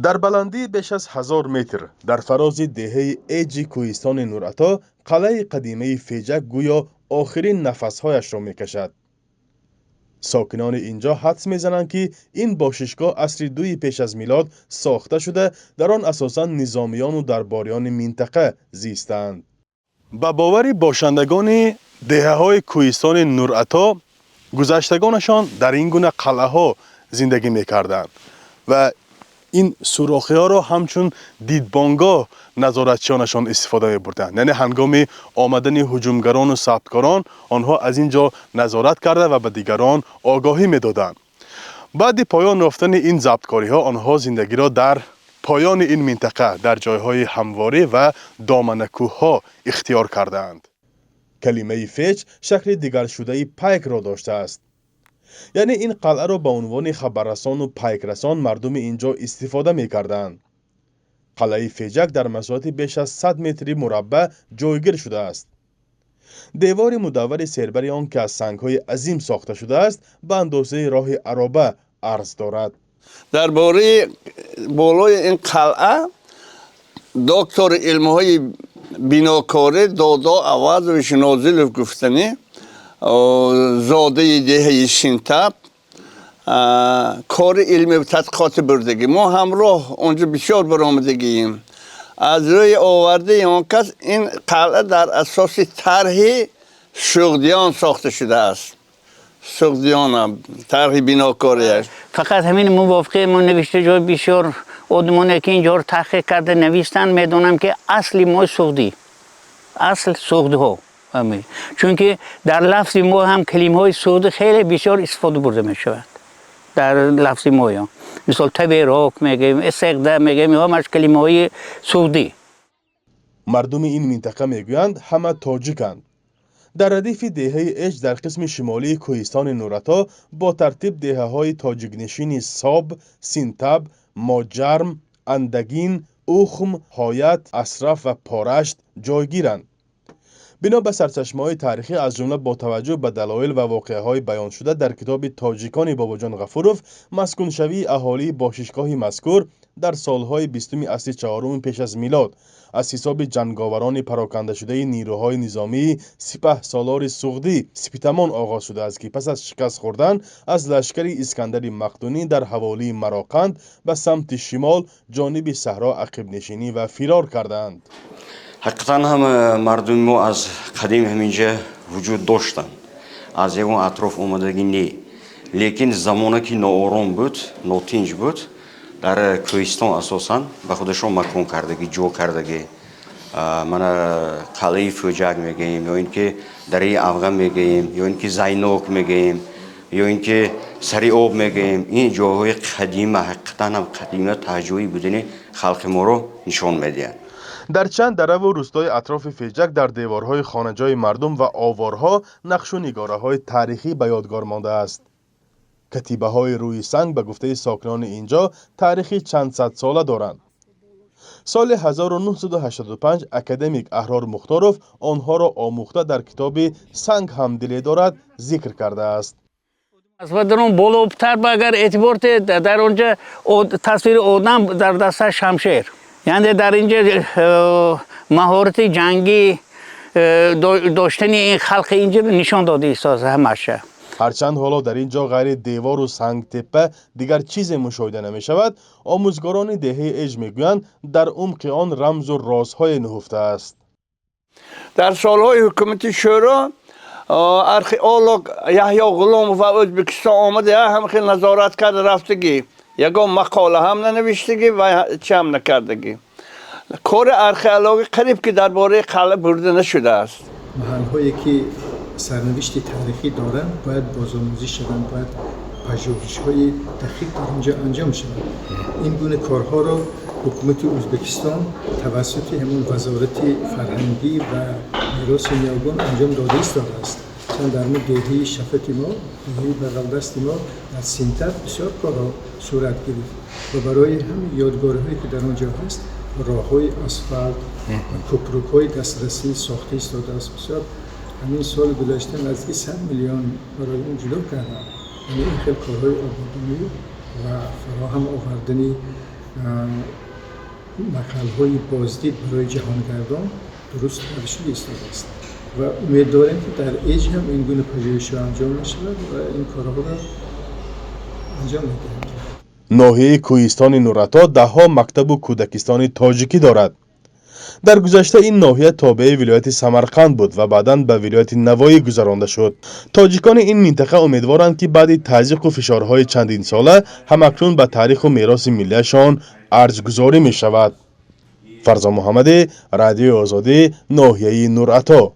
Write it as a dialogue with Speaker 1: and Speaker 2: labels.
Speaker 1: در بلندی بیش از 1000 متر در فراز دهه ایج کوهستان نورعطا، قلعه قدیمه فیجک گویا آخرین نفسهایش را میکشد. ساکنان اینجا حدس میزنند که این باششگاه عصر 2 پیش از میلاد ساخته شده، در آن اساساً نظامیان و درباریان منطقه زیستند. با باور باشندگان دهه‌های کوهستان نورعطا، گذشتگانشان در این گونه قلعه‌ها زندگی میکردند و این سوراخ‌ها را همچون دیدبانگاه نظارتچیانشان استفاده می‌بردند. یعنی هنگام آمدن هجومگران و ثبتکاران، آنها از اینجا نظارت کرده و به دیگران آگاهی می‌دادند. بعد پایان یافتن این ضبطکاری‌ها، آنها زندگی را در پایان این منطقه در جایهای همواره و دامن کوه‌ها اختیار کردند. کلمه فیج شکل دیگر شده پیک را داشته است. یعنی این قلعه را به عنوان خبررسان و پیکرسان مردم اینجا استفاده می‌کردند. قلعه فیجک در مساحت بیش از 100 متر مربع جایگیر شده است. دیوار مدور سربر آن که از سنگ‌های عظیم ساخته شده است، به اندازه راه عرابه عرض دارد.
Speaker 2: درباره بالای این قلعه دکتر علم‌های بیناکاری دادا عوض و نازل گفتنی زاده دهه سینتاب کار علمی و تحقیقات بردگی. ما همراه اونجا بسیار برآمدگیم. از روی آورده آن کس این قلعه در اساس طرح سغدیان ساخته شده است. سغدیان هم طرح بیناکاریش.
Speaker 3: فقط همین موافقه ما نوشته جای بسیار آدمانی که اینجا رو تحقیق کرده نوشتن، میدونم که اصلی ما سغدی، اصل سغدی ها همین. چون که در لفظ ما هم کلمه های سغدی خیلی بسیار استفاده برده می شود در لفظ ما. یا مثال تبیراک میگیم، استقده میگیم، همش کلمه های سغدی.
Speaker 1: مردم این منطقه میگویند همه تاجیکند. در ردیف دهه ایج در قسم شمالی کوهستان نورعطا با ترتیب دهه‌های تاجیک ساب، سینتاب، ماجرم، اندگین، اوخم، هایت، اشرف و پارشت جایگیرند. بنا به سرچشمه‌های تاریخی، از جمله با توجه به دلایل و واقعه‌های بیان شده در کتاب تاجیکان باباجان غفوروف، مسکون شوی اهالی باششگاه مذکور در سالهای 20 عصر چهارم پیش از میلاد از حساب جنگاوران پراکنده شده نیروهای نظامی سپه سالار سغدی سپیتمان آغاز شده است که پس از شکست خوردن از لشکر اسکندر مقدونی در حوالی مراکند به سمت شمال جانب صحرا عقب نشینی و فرار کردند.
Speaker 4: حقیقتا هم مردم ما از قدیم همینجا وجود داشتن، از اون اطراف اومدگی نی، لیکن زمانی که ناآرام بود، ناتنج بود، در کوهستان اساساً به خودشون مکان کردگی، جو کردگی. من قلعه فیجک میگیم، یا اینکه دره افغان میگیم، یا اینکه زینوک میگیم، یا اینکه سری آب میگیم. این جاهای قدیم حقیقتا هم قدیمه تهجوی بودن خلق ما رو نشان میدهند.
Speaker 1: در چند دره و روستای اطراف فیجک در دیوارهای خانه‌جای مردم و آوارها نقش و نگاره‌های تاریخی به یادگار مانده است. کتیبه‌های روی سنگ به گفته ساکنان اینجا تاریخی چند صد ساله دارند. سال 1985 اکادمیک احرار مختاروف آنها را آموخته در کتاب سنگ هم دلی دارد ذکر کرده است.
Speaker 3: از بدون بالاتر اگر اعتبار در اونجا تصویر آدم در دست شمشیر، یعنی در اینجا مهارت جنگی داشتن این خلق اینجا نشان داده است همشه.
Speaker 1: هرچند حالا در اینجا غیر دیوار و سنگ تپه دیگر چیزی مشاهده نمی شود، آموزگاران دهه ایج میگویند در عمق آن رمز و رازهای نهفته است.
Speaker 2: در سالهای حکومت شورا ارخئولوگ یحیی غلام و ازبکستان آمده، هم خیلی نظارت کرده رفتگی، یگان مقاله هم ننوشتگی و چه هم نکردگی. کار ارخئولوژی قریب که درباره قلعه برده نشده است.
Speaker 5: محل‌هایی که سرنوشت تاریخی دارند باید بازآموزی شوند، باید پژوهش‌های دقیق در اینجا انجام شود. این گونه کارها را حکومت ازبکستان توسط همون وزارت فرهنگی و میراث نیاگان انجام داده است. چون در مورد دهه شفت ما، دهه بغل دست ما در سینتاب بسیار کارها صورت گرفت و برای همین یادگاری‌هایی که در آنجا هست، راه‌های آسفالت و کوپرک‌های دسترسی ساخته ایستاده است. بسیار همین سال گذشته نزدیک 100 میلیون برای اون جلو کردن. یعنی این خیلی کارهای آبادانی و فراهم آوردنی مقال‌های بازدید برای جهانگردان درست کرده شده ایستاده است و امیدواریم که در ایج هم این گونه پژوهش‌ها انجام می‌شود و این کارها را انجام می‌دهیم.
Speaker 1: ناحیه کوهستان نورعطا ده‌ها مکتب و کودکستان تاجیکی دارد. در گذشته این ناحیه تابع ولایت سمرقند بود و بعداً به ولایت نوایی گذرانده شد. تاجیکان این منطقه امیدوارند که بعد تضییق و فشارهای چندین ساله همکنون به تاریخ و میراث ملیشان ارزگذاری می شود. فرزان محمدی، رادیو آزادی، ناحیه نورعطا.